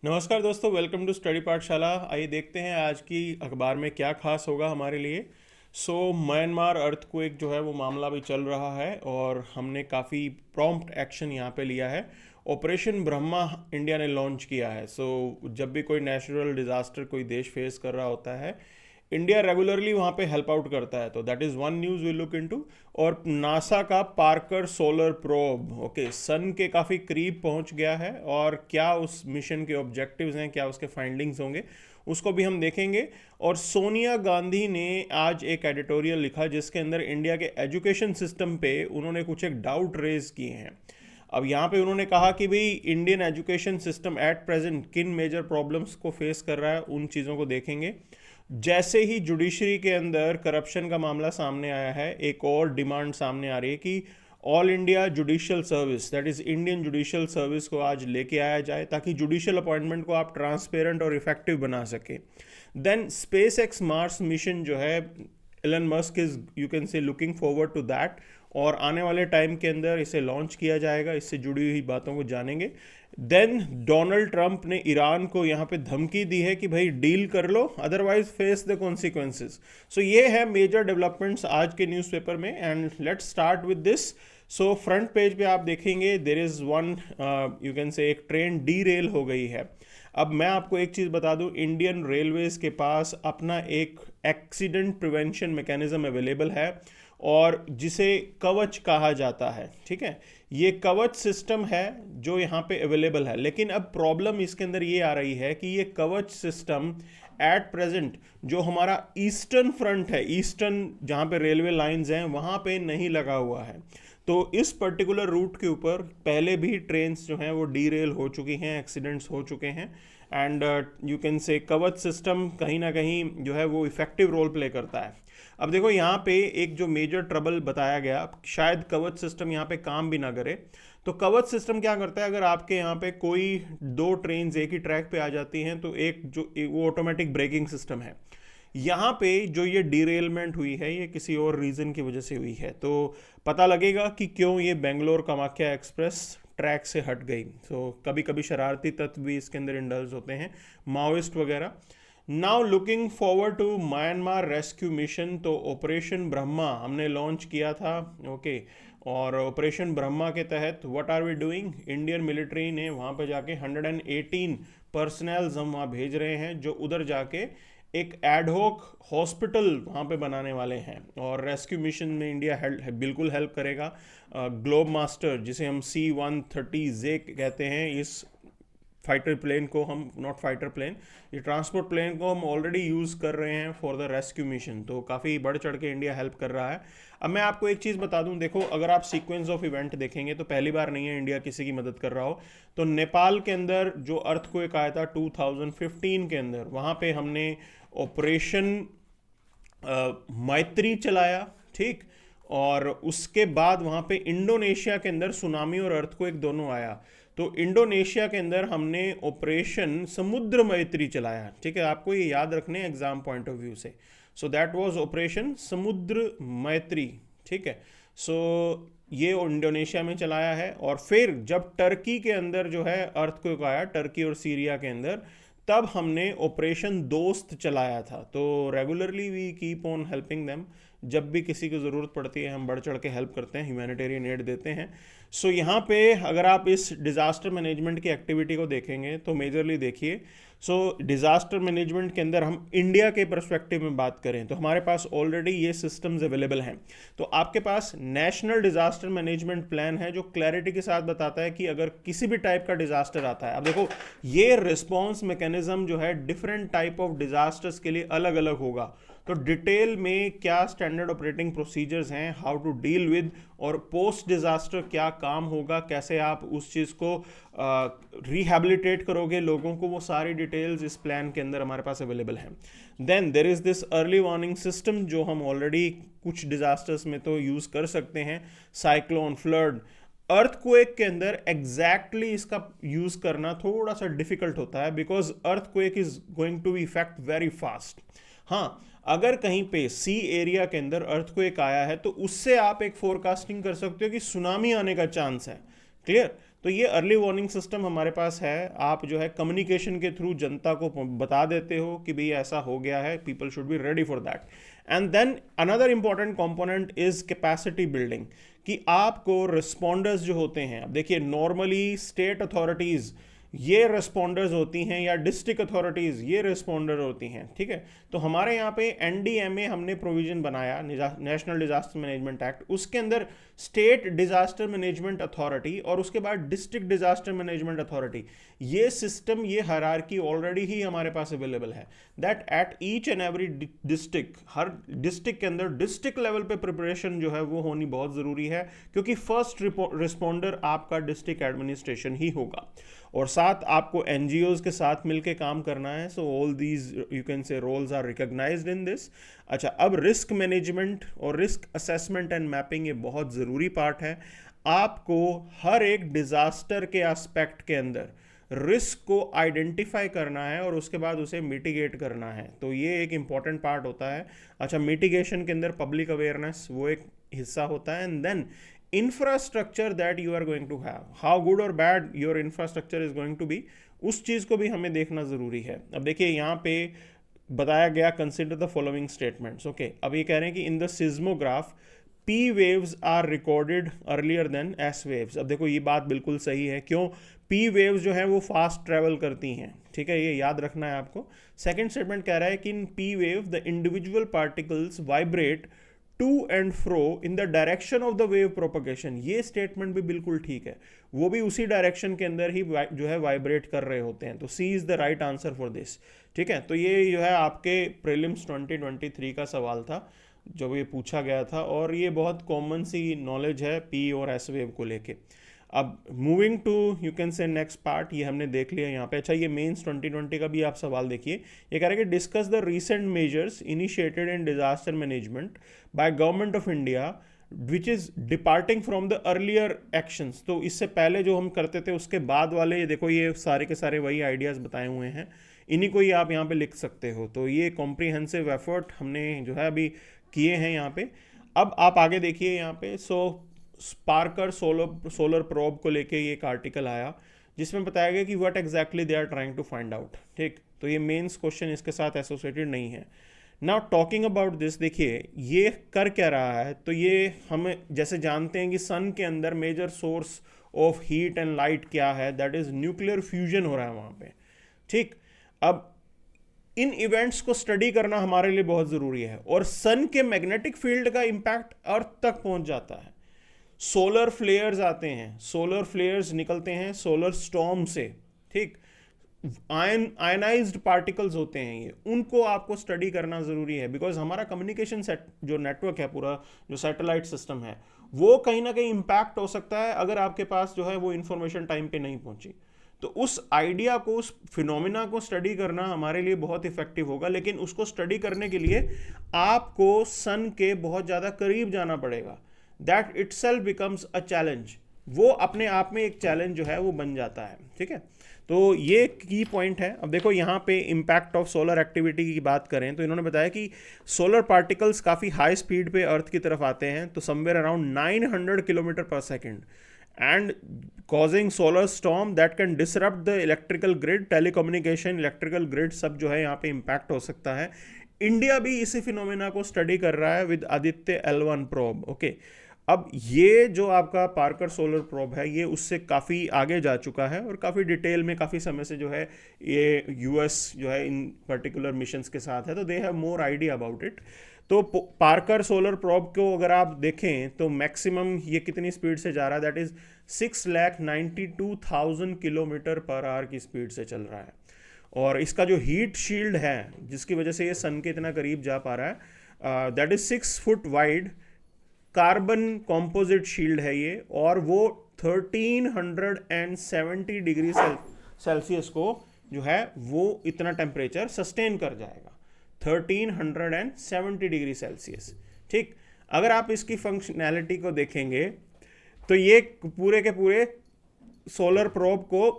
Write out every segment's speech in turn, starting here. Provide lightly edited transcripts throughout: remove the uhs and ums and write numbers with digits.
नमस्कार दोस्तों, welcome to study पाठशाला। आइए देखते हैं आज की अखबार में क्या खास होगा हमारे लिए। म्यांमार अर्थक्वेक जो है वो मामला भी चल रहा है और हमने काफ़ी प्रॉम्प्ट एक्शन यहाँ पे लिया है। ऑपरेशन ब्रह्मा इंडिया ने लॉन्च किया है। जब भी कोई नेचुरल डिज़ास्टर कोई देश फेस कर रहा होता है, इंडिया रेगुलरली वहाँ पे हेल्प आउट करता है। तो that is one news we look into. और नासा का पार्कर सोलर प्रोब सन के काफ़ी करीब पहुँच गया है, और क्या उस मिशन के ऑब्जेक्टिव्स हैं, क्या उसके फाइंडिंग्स होंगे, उसको भी हम देखेंगे। और सोनिया गांधी ने आज एक एडिटोरियल लिखा जिसके अंदर इंडिया के एजुकेशन सिस्टम पे उन्होंने कुछ एक डाउट रेज किए हैं। अब यहाँ पे उन्होंने कहा कि भाई Indian education system at present किन मेजर प्रॉब्लम्स को फेस कर रहा है, उन चीज़ों को देखेंगे। जैसे ही जुडिशरी के अंदर करप्शन का मामला सामने आया है, एक और डिमांड सामने आ रही है कि all India judicial service, that is Indian judicial service को आज लेके आया जाए, ताकि जुडिशियल अपॉइंटमेंट को आप ट्रांसपेरेंट और इफेक्टिव बना सके। Then SpaceX Mars mission जो है, Elon Musk is you can say looking forward to that, और आने वाले टाइम के अंदर इसे लॉन्च किया जाएगा। इससे जुड़ी हुई बातों को जानेंगे। देन डोनाल्ड ट्रंप ने ईरान को यहाँ पे धमकी दी है कि भाई डील कर लो, अदरवाइज फेस द कॉन्सिक्वेंसेस। ये है मेजर डेवलपमेंट्स आज के न्यूज़पेपर में, and let's start with this. Front page पे आप देखेंगे there is one you can से एक ट्रेन डी रेल हो गई है। अब मैं आपको एक चीज़ बता दूं, इंडियन रेलवेज़ के पास अपना एक एक्सीडेंट प्रिवेंशन मैकेनिज्म अवेलेबल है, और जिसे कवच कहा जाता है। ठीक है, ये कवच सिस्टम है जो यहाँ पे अवेलेबल है। लेकिन अब प्रॉब्लम इसके अंदर ये आ रही है कि ये कवच सिस्टम एट प्रेजेंट जो हमारा ईस्टर्न फ्रंट है, ईस्टर्न जहाँ पे रेलवे लाइंस हैं, वहाँ पे नहीं लगा हुआ है। तो इस पर्टिकुलर रूट के ऊपर पहले भी ट्रेन्स जो हैं वो डीरेल हो चुकी हैं, एक्सीडेंट्स हो चुके हैं, एंड यू कैन से कवच सिस्टम कहीं ना कहीं जो है वो इफेक्टिव रोल प्ले करता है। अब देखो यहाँ पे एक जो मेजर ट्रबल बताया गया, शायद कवच सिस्टम यहाँ पे काम भी ना करे। तो कवच सिस्टम क्या करता है, अगर आपके यहाँ पे कोई दो ट्रेन एक ही ट्रैक पे आ जाती हैं, तो वो ऑटोमेटिक ब्रेकिंग सिस्टम है। यहाँ पे जो ये डिरेलमेंट हुई है, ये किसी और रीज़न की वजह से हुई है। तो पता लगेगा कि क्यों ये बेंगलोर कामाख्या एक्सप्रेस ट्रैक से हट गई। कभी कभी शरारती तत्व भी इसके अंदर इंडल्ज होते हैं, माओइस्ट वगैरह। Now looking forward to Myanmar rescue mission. तो ऑपरेशन ब्रह्मा हमने लॉन्च किया था। और ऑपरेशन ब्रह्मा के तहत what are we doing, Indian military ने वहाँ पे जाके 118 पर्सनल्स हम वहाँ भेज रहे हैं, जो उधर जाके एक एडहोक हॉस्पिटल वहाँ पे बनाने वाले हैं। और रेस्क्यू मिशन में इंडिया बिल्कुल हेल्प करेगा। ग्लोब मास्टर, जिसे हम C-130J कहते हैं, इस फाइटर प्लेन को हम, नॉट फाइटर प्लेन, ये ट्रांसपोर्ट प्लेन को हम ऑलरेडी यूज़ कर रहे हैं फॉर द रेस्क्यू मिशन। तो काफ़ी बढ़ चढ़ के इंडिया हेल्प कर रहा है। अब मैं आपको एक चीज़ बता दूं, देखो अगर आप सीक्वेंस ऑफ इवेंट देखेंगे तो पहली बार नहीं है इंडिया किसी की मदद कर रहा हो। तो नेपाल के अंदर जो अर्थक्वेक आया था 2015 के अंदर, वहाँ पे हमने ऑपरेशन मैत्री चलाया। ठीक, और उसके बाद वहाँ पे इंडोनेशिया के अंदर सुनामी और अर्थक्वेक दोनों आया। तो इंडोनेशिया के अंदर हमने ऑपरेशन समुद्र मैत्री चलाया। ठीक है, आपको ये याद रखने एग्जाम पॉइंट ऑफ व्यू से। दैट वाज ऑपरेशन समुद्र मैत्री। ठीक है, ये इंडोनेशिया में चलाया है। और फिर जब टर्की के अंदर जो है अर्थक्वेक आया, टर्की और सीरिया के अंदर, तब हमने ऑपरेशन दोस्त चलाया था। तो regularly we keep on helping them. जब भी किसी की ज़रूरत पड़ती है हम बढ़ चढ़ के हेल्प करते हैं, ह्यूमैनिटेरियन एड देते हैं। यहाँ पे अगर आप इस डिज़ास्टर मैनेजमेंट की एक्टिविटी को देखेंगे तो मेजरली देखिए, डिज़ास्टर मैनेजमेंट के अंदर हम इंडिया के पर्सपेक्टिव में बात करें तो हमारे पास ऑलरेडी ये सिस्टम्स अवेलेबल हैं। तो आपके पास नेशनल डिज़ास्टर मैनेजमेंट प्लान है, जो क्लैरिटी के साथ बताता है कि अगर किसी भी टाइप का डिज़ास्टर आता है, अब देखो ये रिस्पॉन्स मैकेनिज्म जो है डिफरेंट टाइप ऑफ डिज़ास्टर्स के लिए अलग अलग होगा। तो डिटेल में क्या स्टैंडर्ड ऑपरेटिंग प्रोसीजर्स हैं, हाउ टू डील विद, और पोस्ट डिज़ास्टर क्या काम होगा, कैसे आप उस चीज़ को रिहेबिलिटेट करोगे लोगों को, वो सारी डिटेल्स इस प्लान के अंदर हमारे पास अवेलेबल हैं। Then there is this early warning system, जो हम ऑलरेडी कुछ डिज़ास्टर्स में तो यूज़ कर सकते हैं, साइक्लोन, फ्लड। अर्थक्वेक के अंदर एग्जैक्टली इसका यूज़ करना थोड़ा सा डिफिकल्ट होता है, because earthquake is going to be effect very fast. हाँ, अगर कहीं पे सी एरिया के अंदर अर्थक्वेक आया है तो उससे आप एक फोरकास्टिंग कर सकते हो कि सुनामी आने का चांस है। क्लियर? तो ये अर्ली वार्निंग सिस्टम हमारे पास है। आप जो है कम्युनिकेशन के थ्रू जनता को बता देते हो कि भाई ऐसा हो गया है, people should be ready for that. And then another important component is capacity building, कि आपको रिस्पॉन्डर्स जो होते हैं, अब देखिए नॉर्मली स्टेट अथॉरिटीज़ ये रिस्पॉन्डर्स होती हैं या डिस्ट्रिक्ट अथॉरिटीज़ ये रिस्पॉन्डर होती हैं, ठीक है। तो हमारे यहाँ पे एनडीएमए हमने प्रोविज़न बनाया, नेशनल डिजास्टर मैनेजमेंट एक्ट, उसके अंदर स्टेट डिजास्टर मैनेजमेंट अथॉरिटी और उसके बाद डिस्ट्रिक्ट डिजास्टर मैनेजमेंट अथॉरिटी, ये सिस्टम, ये हायरार्की ऑलरेडी ही हमारे पास अवेलेबल है। That at each and every district, her district के अंदर डिस्ट्रिक्ट लेवल पे प्रिपरेशन जो है वो होनी बहुत ज़रूरी है, क्योंकि फर्स्ट रिस्पॉन्डर आपका डिस्ट्रिक्ट एडमिनिस्ट्रेशन ही होगा। और साथ आपको एनजीओज के साथ मिलके काम करना है। So all these you can say roles are recognised in this. अच्छा, अब रिस्क मैनेजमेंट और रिस्क असेसमेंट एंड मैपिंग ये बहुत ज़रूरी पार्ट है। आपको हर एक डिज़ास्टर के एस्पेक्ट के अंदर रिस्क को आइडेंटिफाई करना है और उसके बाद उसे मिटिगेट करना है, तो ये एक इम्पॉर्टेंट पार्ट होता है। अच्छा, मिटिगेशन के अंदर पब्लिक अवेयरनेस वो एक हिस्सा होता है। And then infrastructure that you are going to have, how good और bad your infrastructure is going to be, उस चीज़ को भी हमें देखना ज़रूरी है। अब देखिए यहाँ पे बताया गया consider the following statements. Okay, अब ये कह रहे हैं कि in the seismograph P waves are recorded earlier than S waves। अब देखो ये बात बिल्कुल सही है। क्यों? P waves जो है वो फास्ट ट्रेवल करती हैं, ठीक है, ये याद रखना है आपको। सेकंड स्टेटमेंट कह रहा है कि in P wave the individual particles vibrate to and fro in the direction of the wave propagation. ये स्टेटमेंट भी बिल्कुल ठीक है, वो भी उसी डायरेक्शन के अंदर ही जो है वाइब्रेट कर रहे होते हैं। तो C is the right answer for this, ठीक है। तो ये जो है आपके प्रीलिम्स 2023 का सवाल था जब ये पूछा गया था, और ये बहुत कॉमन सी नॉलेज है पी और एस वेव को लेके। अब moving to you can say next part, ये हमने देख लिया यहाँ पे। अच्छा, ये मेंस 2020 का भी आप सवाल देखिए। ये कह रहे हैं कि discuss the recent measures initiated in disaster management by government of India which is departing from the earlier actions. तो इससे पहले जो हम करते थे उसके बाद वाले, ये देखो ये सारे के सारे वही आइडियाज़ बताए हुए हैं, इन्हीं को ही आप यहाँ पे लिख सकते हो। तो ये कॉम्प्रिहेंसिव एफर्ट हमने जो है अभी किए हैं यहाँ पे। अब आप आगे देखिए यहाँ पे। सो पार्कर सोलर प्रोब को लेके ये एक आर्टिकल आया जिसमें बताया गया कि what exactly they are trying to find out, ठीक। तो ये मेंस क्वेश्चन इसके साथ एसोसिएटेड नहीं है। नाउ टॉकिंग अबाउट दिस, देखिए ये कर क्या रहा है। तो ये हम जैसे जानते हैं कि सन के अंदर major source of heat and light क्या है, दैट इज न्यूक्लियर फ्यूजन हो रहा है वहाँ पे, ठीक। अब इन इवेंट्स को स्टडी करना हमारे लिए बहुत ज़रूरी है, और सन के मैग्नेटिक फील्ड का इम्पैक्ट अर्थ तक पहुंच जाता है। सोलर फ्लेयर्स आते हैं, सोलर फ्लेयर्स निकलते हैं सोलर स्टॉर्म से, ठीक। आयनाइज्ड पार्टिकल्स होते हैं ये, उनको आपको स्टडी करना ज़रूरी है, बिकॉज हमारा कम्युनिकेशन जो नेटवर्क है, पूरा जो सैटेलाइट सिस्टम है, वो कहीं ना कहीं इम्पैक्ट हो सकता है अगर आपके पास जो है वो इन्फॉर्मेशन टाइम पे नहीं पहुंची। तो उस आइडिया को, उस फिनोमिना को स्टडी करना हमारे लिए बहुत इफेक्टिव होगा, लेकिन उसको स्टडी करने के लिए आपको सन के बहुत ज़्यादा करीब जाना पड़ेगा। That itself becomes a challenge, वो अपने आप में एक चैलेंज जो है वो बन जाता है, ठीक है। तो ये की पॉइंट है। अब देखो यहाँ पे इम्पैक्ट ऑफ सोलर एक्टिविटी की बात करें तो इन्होंने बताया कि सोलर पार्टिकल्स काफ़ी हाई स्पीड पे अर्थ की तरफ आते हैं, तो समवेयर अराउंड 900 किलोमीटर पर second, and causing solar storm that can disrupt the electrical grid, telecommunication, electrical grid सब जो है यहाँ पे impact हो सकता है। इंडिया भी इसी फिनोमेना को स्टडी कर रहा है with Aditya L1 probe, okay. अब ये जो आपका पार्कर सोलर प्रोब है ये उससे काफ़ी आगे जा चुका है और काफ़ी डिटेल में काफ़ी समय से जो है ये यूएस जो है इन पर्टिकुलर मिशंस के साथ है, तो they have more idea about it. तो पार्कर सोलर प्रोब को अगर आप देखें तो मैक्सिमम ये कितनी स्पीड से जा रहा है, that is 692,000 kilometre per hour की स्पीड से चल रहा है। और इसका जो हीट शील्ड है जिसकी वजह से ये सन के इतना करीब जा पा रहा है, that is 6 foot wide carbon composite shield है ये, और वो 1370 डिग्री सेल्सियस को जो है वो इतना टेम्परेचर सस्टेन कर जाएगा, 1370 डिग्री सेल्सियस, ठीक। अगर आप इसकी फंक्शनैलिटी को देखेंगे तो ये पूरे के पूरे सोलर प्रोब को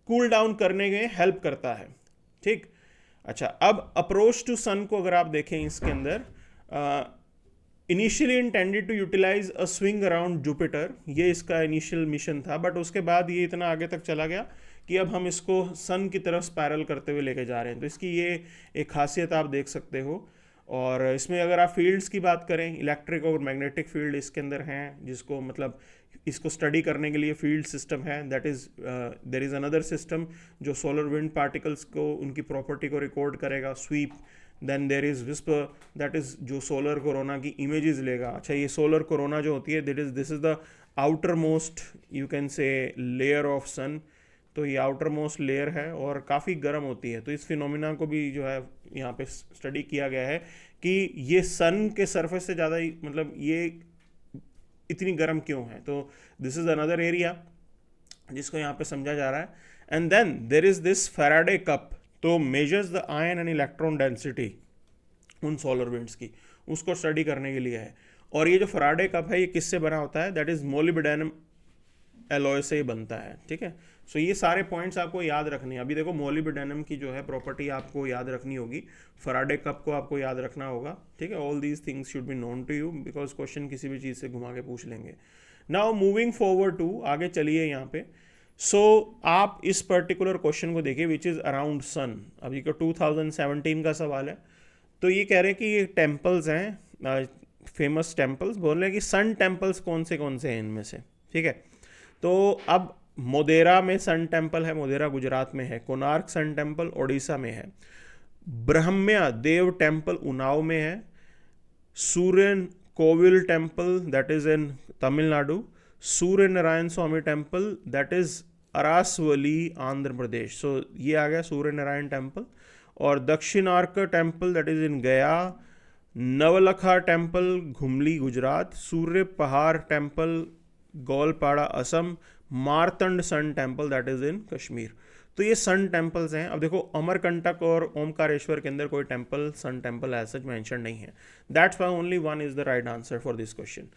कूल डाउन करने में हेल्प करता है, ठीक। अच्छा, अब अप्रोच टू सन को अगर आप देखें इसके अंदर initially intended to utilise a swing around Jupiter, ये इसका इनिशियल मिशन था, बट उसके बाद ये इतना आगे तक चला गया कि अब हम इसको सन की तरफ स्पायरल करते हुए लेके जा रहे हैं। तो इसकी ये एक खासियत आप देख सकते हो। और इसमें अगर आप फील्ड्स की बात करें, इलेक्ट्रिक और मैग्नेटिक फील्ड इसके अंदर हैं, जिसको मतलब इसको स्टडी करने के लिए फील्ड सिस्टम है। That is there is another system जो सोलर विंड पार्टिकल्स को, उनकी प्रॉपर्टी को रिकॉर्ड करेगा, sweep. Then there is whisper, that is जो सोलर कोरोना की इमेजेस लेगा। अच्छा, ये सोलर कोरोना जो होती है, this is the outer most you can say layer of sun. तो ये आउटर मोस्ट लेयर है और काफ़ी गर्म होती है। तो इस फिनोमिना को भी जो है यहाँ पे स्टडी किया गया है कि ये सन के सरफेस से ज़्यादा ही, मतलब ये इतनी गर्म क्यों है। तो दिस इज़ अनदर एरिया जिसको यहाँ पे समझा जा रहा है। And then there is this Faraday cup, तो measures the ion and electron density उन सोलर विंड्स की, उसको स्टडी करने के लिए है। और ये जो फैराडे कप है, ये किससे बना होता है? दैट इज़ मोलिब्डेनम एलॉय से ही बनता है। ठीक है, सो ये सारे पॉइंट्स आपको याद रखने हैं। अभी देखो, मोलिब्डेनम की जो है प्रॉपर्टी आपको याद रखनी होगी, फैराडे कप को आपको याद रखना होगा। ठीक है, all these things should be known to you, because question किसी भी चीज़ से घुमा के पूछ लेंगे। नाउ मूविंग फॉरवर्ड टू, आगे चलिए यहाँ पे। सो आप इस पर्टिकुलर क्वेश्चन को देखिए, विच इज़ अराउंड सन। अभी का 2017 का सवाल है। तो ये कह रहे हैं कि ये टेम्पल्स हैं, फेमस टेम्पल्स, बोल रहे हैं कि सन टेम्पल्स कौन से हैं इनमें से। ठीक है, तो अब मोदेरा में सन टेम्पल है, मोदेरा गुजरात में है। कोणार्क सन टेम्पल ओडिशा में है। ब्रह्म्या देव टेम्पल उन्नाव में है। Surya Kovil temple that is in Tamil Nadu. Surya Narayana Swamy temple that is Arasavalli Andhra Pradesh. So ये आ गया सूर्य नारायण टेम्पल। और Dakshinarka temple that is in Gaya. Navlakha temple Ghumli Gujarat. Surya Pahar temple Goalpara Assam. Martand sun temple that is in Kashmir. तो ये सन टेम्पल्स हैं। अब देखो, अमरकंटक और ओमकारेश्वर के अंदर कोई temple, sun temple as such mention नहीं है। That's why only one is the right answer for this question.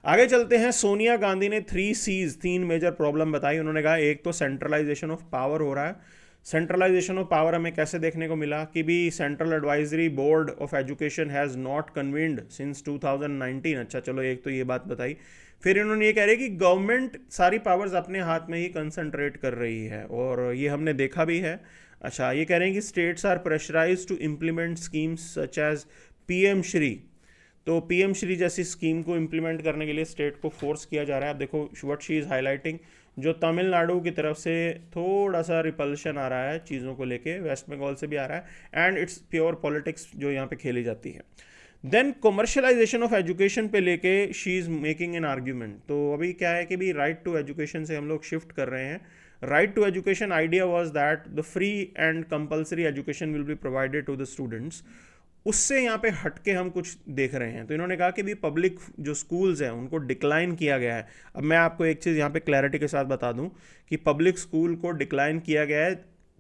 आगे चलते हैं। सोनिया गांधी ने 3 C's, 3 मेजर प्रॉब्लम बताई। उन्होंने कहा एक तो सेंट्रलाइजेशन ऑफ पावर हो रहा है। सेंट्रलाइजेशन ऑफ पावर हमें कैसे देखने को मिला कि भी central advisory board of education has not convened since 2019। अच्छा, चलो, एक तो ये बात बताई। फिर इन्होंने ये कह रहे कि गवर्नमेंट सारी पावर्स अपने हाथ में ही कंसंट्रेट कर रही है, और ये हमने देखा भी है। अच्छा, ये कह रहे हैं कि states are pressurise to implement schemes such as PM Shri. तो पीएम श्री जैसी स्कीम को इम्प्लीमेंट करने के लिए स्टेट को फोर्स किया जा रहा है। अब देखो व्हाट शी इज़ हाईलाइटिंग, जो तमिलनाडु की तरफ से थोड़ा सा रिपल्शन आ रहा है चीज़ों को लेके, वेस्ट बंगाल से भी आ रहा है, एंड इट्स प्योर पॉलिटिक्स जो यहाँ पे खेली जाती है। देन कमर्शलाइजेशन ऑफ एजुकेशन पे लेके she is making an argument. तो अभी क्या है कि भी राइट टू एजुकेशन से हम लोग शिफ्ट कर रहे हैं। Right to education idea was that the free and compulsory education will be provided to the students. उससे यहाँ पे हटके हम कुछ देख रहे हैं। तो इन्होंने कहा कि भी पब्लिक जो स्कूल्स हैं उनको डिक्लाइन किया गया है। अब मैं आपको एक चीज़ यहाँ पे क्लैरिटी के साथ बता दूँ कि पब्लिक स्कूल को डिक्लाइन किया गया है,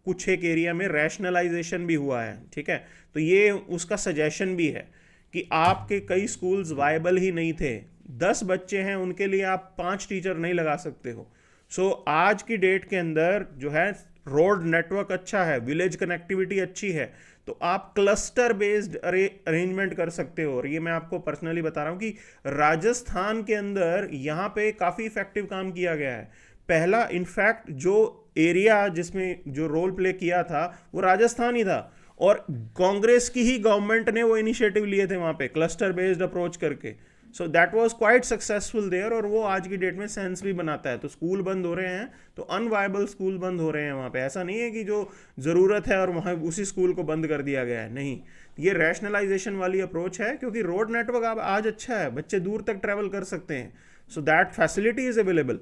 कुछ एक एरिया में रैशनलाइजेशन भी हुआ है। ठीक है, तो ये उसका सजेशन भी है कि आपके कई स्कूल्स वायबल ही नहीं थे। 10 बच्चे हैं, उनके लिए आप 5 टीचर नहीं लगा सकते हो। सो आज की डेट के अंदर जो है रोड नेटवर्क अच्छा है, विलेज कनेक्टिविटी अच्छी है, तो आप क्लस्टर बेस्ड अरेंजमेंट कर सकते हो। और ये मैं आपको पर्सनली बता रहा हूँ कि राजस्थान के अंदर यहाँ पे काफ़ी इफेक्टिव काम किया गया है। पहला इनफैक्ट जो एरिया जिसमें जो रोल प्ले किया था वो राजस्थान ही था, और कांग्रेस की ही गवर्नमेंट ने वो इनिशिएटिव लिए थे वहाँ पे क्लस्टर बेस्ड अप्रोच करके। So that was quite successful there, और वो आज की डेट में सेंस भी बनाता है। तो स्कूल बंद हो रहे हैं, तो अनवायबल स्कूल बंद हो रहे हैं वहाँ पे। ऐसा नहीं है कि जो ज़रूरत है और वहाँ उसी स्कूल को बंद कर दिया गया है, नहीं। ये रैशनलाइजेशन वाली अप्रोच है, क्योंकि रोड नेटवर्क अब आज अच्छा है, बच्चे दूर तक ट्रैवल कर सकते हैं। So that facility is available.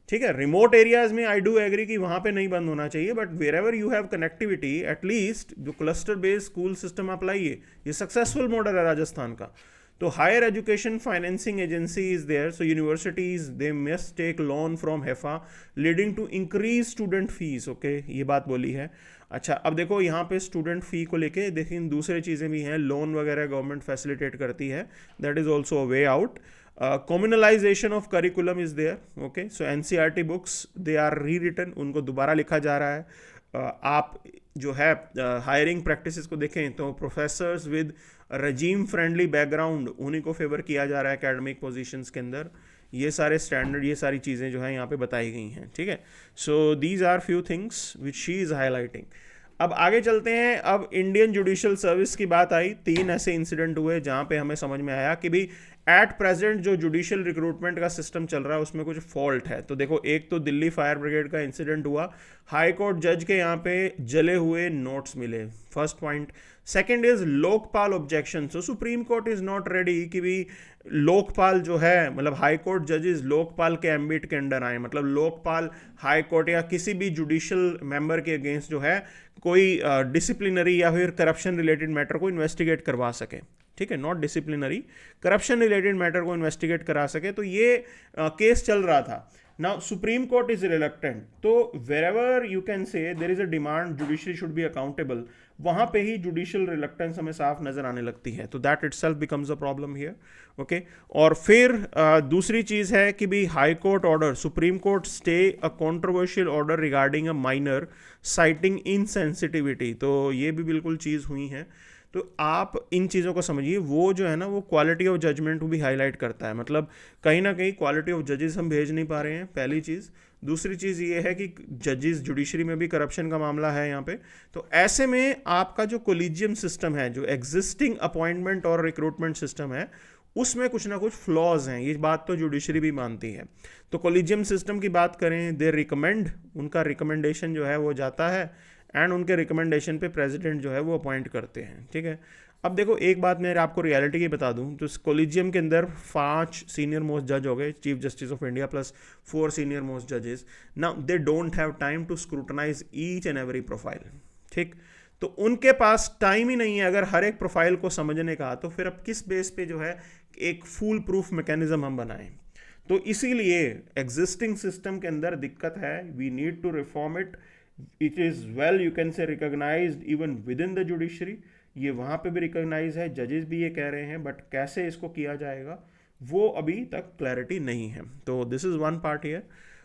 ठीक है, रिमोट एरियाज में आई डू एग्री कि वहाँ पे नहीं बंद होना चाहिए, but wherever you have connectivity, at least जो क्लस्टर बेस्ड स्कूल सिस्टम आप लाइए। ये सक्सेसफुल मॉडल है राजस्थान का। तो higher education financing agency is there, so universities they must take loan from HEFA leading to increase student fees. Okay, ये बात बोली है। अच्छा, अब देखो यहाँ पे स्टूडेंट फी को लेके देखिए दूसरी चीज़ें भी हैं, लोन वगैरह गवर्नमेंट फैसिलिटेट करती है, that is also a way out. Communalisation of curriculum is there. Okay, so NCERT books they are rewritten, उनको दोबारा लिखा जा रहा है। आप जो है हायरिंग प्रैक्टिसेस को देखें तो प्रोफेसर्स विद रजीम फ्रेंडली बैकग्राउंड, उन्हीं को फेवर किया जा रहा है एकेडमिक पोजीशंस के अंदर। ये सारे स्टैंडर्ड, ये सारी चीज़ें जो है यहाँ पे बताई गई हैं, ठीक है। So these are few things which she is highlighting. अब आगे चलते हैं। अब इंडियन जुडिशियल सर्विस की बात आई, 3 ऐसे इंसिडेंट हुए जहाँ पे हमें समझ में आया कि भी एट प्रेजेंट जो जुडिशियल रिक्रूटमेंट का सिस्टम चल रहा है उसमें कुछ फॉल्ट है। तो देखो, एक तो दिल्ली फायर ब्रिगेड का इंसिडेंट हुआ, हाई कोर्ट जज के यहाँ पे जले हुए नोट्स मिले, first point. Second is Lokpal objection. So supreme court is not ready कि भी लोकपाल जो है, मतलब हाई कोर्ट जजेस लोकपाल के एम्बिट के अंडर आए, मतलब लोकपाल हाई कोर्ट या किसी भी जुडिशियल मेंबर के अगेंस्ट जो है कोई डिसिप्लिनरी या फिर करप्शन रिलेटेड मैटर को इन्वेस्टिगेट करवा सके, ठीक है, not disciplinary, corruption related matter को इन्वेस्टिगेट करा सके। तो ये केस चल रहा था। Now supreme court is reluctant, तो wherever you can say there is a demand judiciary should be accountable, वहां पे ही जुडिशियल रिलक्टेंस हमें साफ नजर आने लगती है। तो that itself becomes a problem here, okay. और फिर दूसरी चीज है कि भी high court order, supreme court stay a controversial order regarding a minor citing insensitivity. तो ये भी बिल्कुल चीज हुई है। तो आप इन चीज़ों को समझिए। वो जो है ना, वो क्वालिटी ऑफ जजमेंट को भी हाईलाइट करता है, मतलब कहीं ना कहीं क्वालिटी ऑफ जजेस हम भेज नहीं पा रहे हैं, पहली चीज़। दूसरी चीज़ ये है कि जजेस, जुडिशरी में भी करप्शन का मामला है यहाँ पे। तो ऐसे में आपका जो कोलिजियम सिस्टम है, जो एग्जिस्टिंग अपॉइंटमेंट और रिक्रूटमेंट सिस्टम है, उसमें कुछ ना कुछ फ्लॉज हैं, ये बात तो जुडिशरी भी मानती है। तो कोलिजियम सिस्टम की बात करें, दे रिकमेंड, उनका रिकमेंडेशन जो है वो जाता है एंड उनके रिकमेंडेशन पे प्रेसिडेंट जो है वो अपॉइंट करते हैं, ठीक है। अब देखो, एक बात मैं आपको रियलिटी की बता दूं, तो कोलिजियम के अंदर 5 सीनियर मोस्ट जज हो गए, chief justice of India plus 4 senior most जजेस। Now they don't have time to scrutinise each and every profile, ठीक। तो उनके पास टाइम ही नहीं है अगर हर एक प्रोफाइल को समझने का, तो फिर अब किस बेस पे जो है एक फुल प्रूफ मैकेनिज्म हम बनाएं। तो इसीलिए एग्जिस्टिंग सिस्टम के अंदर दिक्कत है, we need to reform it. It is well you can say recognised even within the judiciary, ये वहाँ पे भी रिकॉग्नाइज है, जजेस भी ये कह रहे हैं, बट कैसे इसको किया जाएगा वो अभी तक क्लैरिटी नहीं है। तो this is one part here.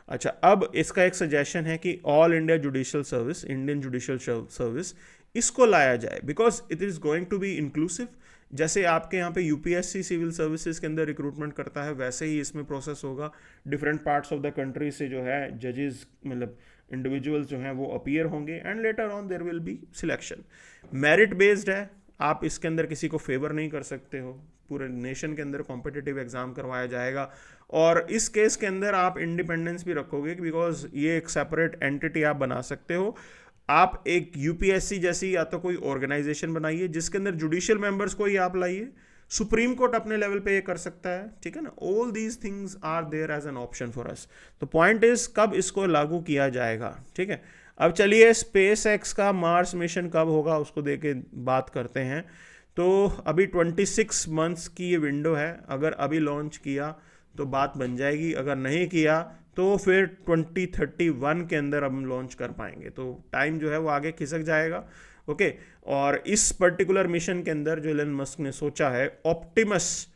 अच्छा, अब इसका एक सजेशन है कि all India judicial service, Indian judicial service, इसको लाया जाए, because it is going to be inclusive. जैसे आपके यहाँ पे यूपीएससी सिविल सर्विसेज के अंदर रिक्रूटमेंट करता है, वैसे ही इसमें प्रोसेस होगा। Different parts of the country से जो है जजेस, मतलब इंडिविजुअल्स जो हैं वो अपीयर होंगे and later on their will be selection. Merit based है, आप इसके अंदर किसी को फेवर नहीं कर सकते हो, पूरे नेशन के अंदर कॉम्पिटिटिव एग्जाम करवाया जाएगा। और इस केस के अंदर आप इंडिपेंडेंस भी रखोगे, बिकॉज ये एक सेपरेट एंटिटी आप बना सकते हो। आप एक यूपीएससी जैसी या तो कोई ऑर्गेनाइजेशन बनाइए जिसके अंदर जुडिशियल मेंबर्स को ही आप लाइए, सुप्रीम कोर्ट अपने लेवल पे ये कर सकता है, ठीक है ना। All these things are there as an option for us. तो पॉइंट इज कब इसको लागू किया जाएगा, ठीक है। अब चलिए, स्पेस एक्स का मार्स मिशन कब होगा उसको दे के बात करते हैं। तो अभी 26 मंथ्स की ये विंडो है, अगर अभी लॉन्च किया तो बात बन जाएगी, अगर नहीं किया तो फिर 2031 के अंदर हम लॉन्च कर पाएंगे। तो टाइम जो है वो आगे खिसक जाएगा, ओके। और इस पर्टिकुलर मिशन के अंदर जो एलन मस्क ने सोचा है, ऑप्टिमस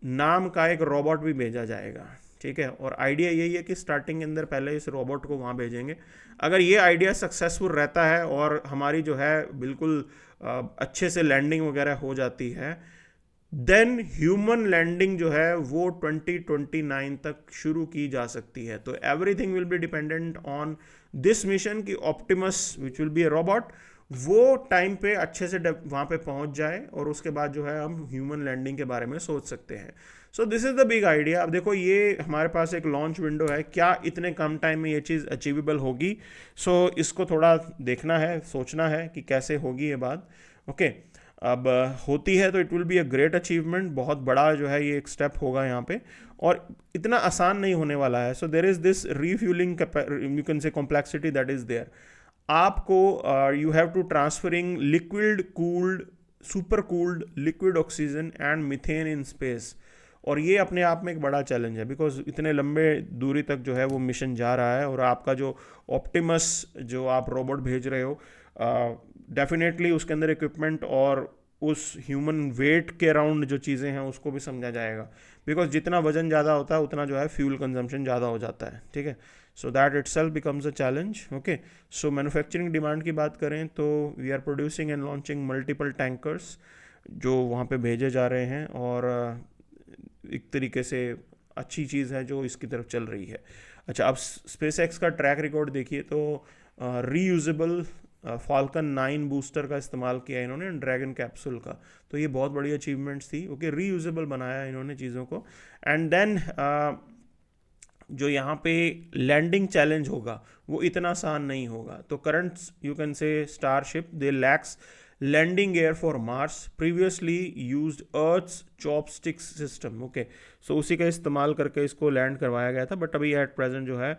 नाम का एक रोबोट भी भेजा जाएगा, ठीक है। और आइडिया यही है कि स्टार्टिंग के अंदर पहले इस रोबोट को वहाँ भेजेंगे। अगर ये आइडिया सक्सेसफुल रहता है और हमारी जो है बिल्कुल अच्छे से लैंडिंग वगैरह हो जाती है, देन ह्यूमन लैंडिंग जो है वो 2029 तक शुरू की जा सकती है। तो everything will be dependent on this mission कि Optimus which will be a robot वो टाइम पे अच्छे से वहाँ पे पहुँच जाए, और उसके बाद जो है हम ह्यूमन लैंडिंग के बारे में सोच सकते हैं। So this is the big idea. अब देखो, ये हमारे पास एक लॉन्च विंडो है, क्या इतने कम टाइम में ये चीज़ अचीवेबल होगी? सो इसको थोड़ा देखना है, सोचना है कि कैसे होगी ये बात, ओके। अब होती है तो it will be a great achievement, बहुत बड़ा जो है ये एक स्टेप होगा यहाँ पे, और इतना आसान नहीं होने वाला है। So there is this refuelling you can say complexity that is there. आपको you have to transferring liquid cooled, super cooled liquid oxygen and methane in space, और ये अपने आप में एक बड़ा चैलेंज है, बिकॉज इतने लंबे दूरी तक जो है वो मिशन जा रहा है। और आपका जो ऑप्टिमस जो आप रोबोट भेज रहे हो, डेफिनेटली उसके अंदर इक्विपमेंट और उस ह्यूमन वेट के अराउंड जो चीज़ें हैं उसको भी समझा जाएगा, बिकॉज जितना वजन ज़्यादा होता है उतना जो है फ्यूल कंजम्पशन ज़्यादा हो जाता है, ठीक है। So that itself becomes a challenge, okay. So manufacturing demand की बात करें तो we are producing and launching multiple tankers जो वहाँ पे भेजे जा रहे हैं, और एक तरीके से अच्छी चीज़ है जो इसकी तरफ चल रही है। अच्छा, अब स्पेस एक्स का ट्रैक रिकॉर्ड देखिए तो रीयूजेबल फाल्कन 9 बूस्टर का इस्तेमाल किया इन्होंने, ड्रैगन कैप्सूल का, तो ये बहुत बड़ी अचीवमेंट्स थी। ओके, रीयूजेबल बनाया इन्होंने चीज़ों को। एंड देन जो यहाँ पे लैंडिंग चैलेंज होगा वो इतना आसान नहीं होगा। तो current you can say Starship they lacks landing air for Mars, previously used Earth's chopsticks system. Okay, so उसी का इस्तेमाल करके इसको लैंड करवाया गया था, बट अभी एट प्रेजेंट जो है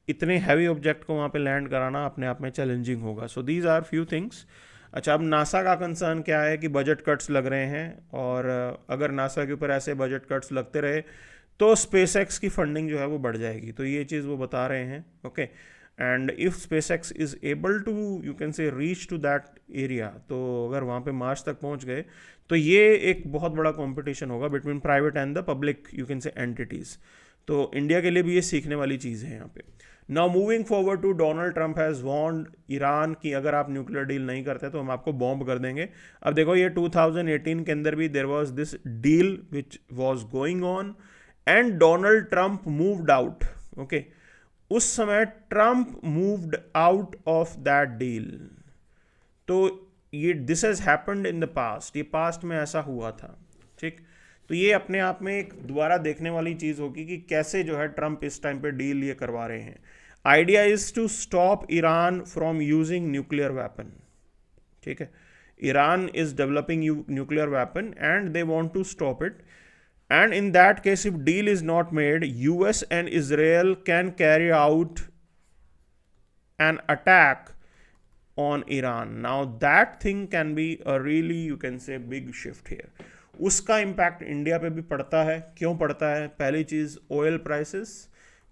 इतने हैवी ऑब्जेक्ट को वहाँ पे लैंड कराना अपने आप में चैलेंजिंग होगा। So these are few things. अच्छा, अब नासा का कंसर्न क्या है कि बजट कट्स लग रहे हैं, और अगर नासा के ऊपर ऐसे बजट कट्स लगते रहे तो स्पेसएक्स की फंडिंग जो है वो बढ़ जाएगी, तो ये चीज़ वो बता रहे हैं। Okay, and if SpaceX is able to you can say reach to that area, तो अगर वहाँ पे मार्स तक पहुँच गए तो ये एक बहुत बड़ा कंपटीशन होगा between private and the public you can से एंटिटीज़। तो इंडिया के लिए भी ये सीखने वाली चीज़ है यहाँ पे। Now moving forward to Donald Trump has warned Iran की अगर आप न्यूक्लियर डील नहीं करते तो हम आपको बॉम्ब कर देंगे। अब देखो, ये 2018 के अंदर भी there was this deal which was going on and Donald Trump moved out. Okay, उस समय Trump moved out of that deal. तो ये this has happened in the past, ये पास्ट में ऐसा हुआ था। ठीक, तो ये अपने आप में एक दोबारा देखने वाली चीज़ होगी कि कैसे जो है ट्रंप इस टाइम पे डील ये करवा रहे हैं। Idea is to stop Iran from using nuclear weapon. ठीक है, Iran is developing nuclear weapon and they want to stop it, and in that case if deal is not made, US and Israel can carry out an attack on Iran. Now that thing can be a really you can say big shift here. उसका impact India पे भी पड़ता है। क्यों पड़ता है? पहली चीज़ oil prices,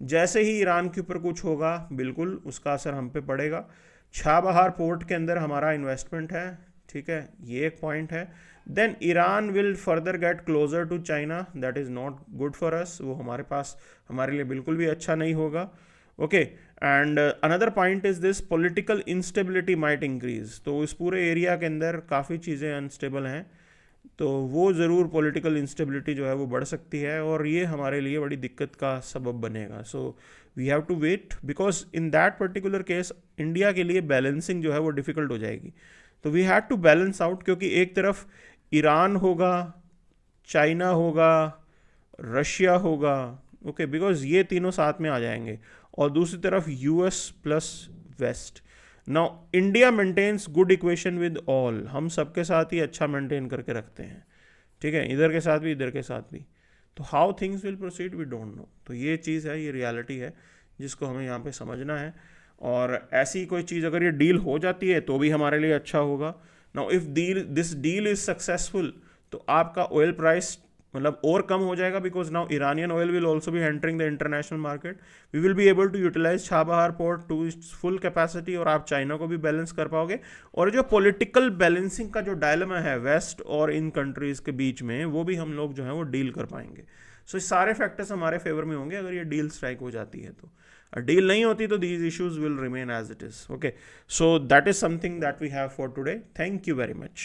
जैसे ही ईरान के ऊपर कुछ होगा बिल्कुल उसका असर हम पे पड़ेगा। छाबहार पोर्ट के अंदर हमारा इन्वेस्टमेंट है, ठीक है, ये एक पॉइंट है। Then Iran will further get closer to China, that is not good for us, वो हमारे पास हमारे लिए बिल्कुल भी अच्छा नहीं होगा। Okay, and another point is this political instability might increase. तो इस पूरे एरिया के अंदर काफ़ी चीज़ें अनस्टेबल हैं, तो वो ज़रूर पॉलिटिकल इंस्टेबिलिटी जो है वो बढ़ सकती है, और ये हमारे लिए बड़ी दिक्कत का सबब बनेगा। So we have to wait, because in that particular case India के लिए बैलेंसिंग जो है वो डिफ़िकल्ट हो जाएगी। तो we have to balance out, क्योंकि एक तरफ ईरान होगा, चाइना होगा, रशिया होगा, ओके, बिकॉज ये तीनों साथ में आ जाएंगे, और दूसरी तरफ US plus west. Now India maintains good equation with all, हम सबके साथ ही अच्छा मेंटेन करके रखते हैं, ठीक है, इधर के साथ भी इधर के साथ भी। तो how things will proceed we don't know. तो ये चीज़ है, ये रियलिटी है जिसको हमें यहाँ पे समझना है। और ऐसी कोई चीज़ अगर ये डील हो जाती है तो भी हमारे लिए अच्छा होगा। Now if this deal is successful, तो आपका ऑयल प्राइस मतलब और कम हो जाएगा, because now Iranian oil will also be entering the international market. We will be able to utilise Chabahar port to its full capacity, और आप चाइना को भी बैलेंस कर पाओगे। और जो पॉलिटिकल बैलेंसिंग का जो डायलेमा है वेस्ट और इन कंट्रीज़ के बीच में, वो भी हम लोग जो है वो डील कर पाएंगे। सो ये सारे फैक्टर्स हमारे फेवर में होंगे अगर ये डील स्ट्राइक हो जाती है। तो डील नहीं होती तो these issues will remain as it is. Okay, so that is something that we have for today. Thank you very much.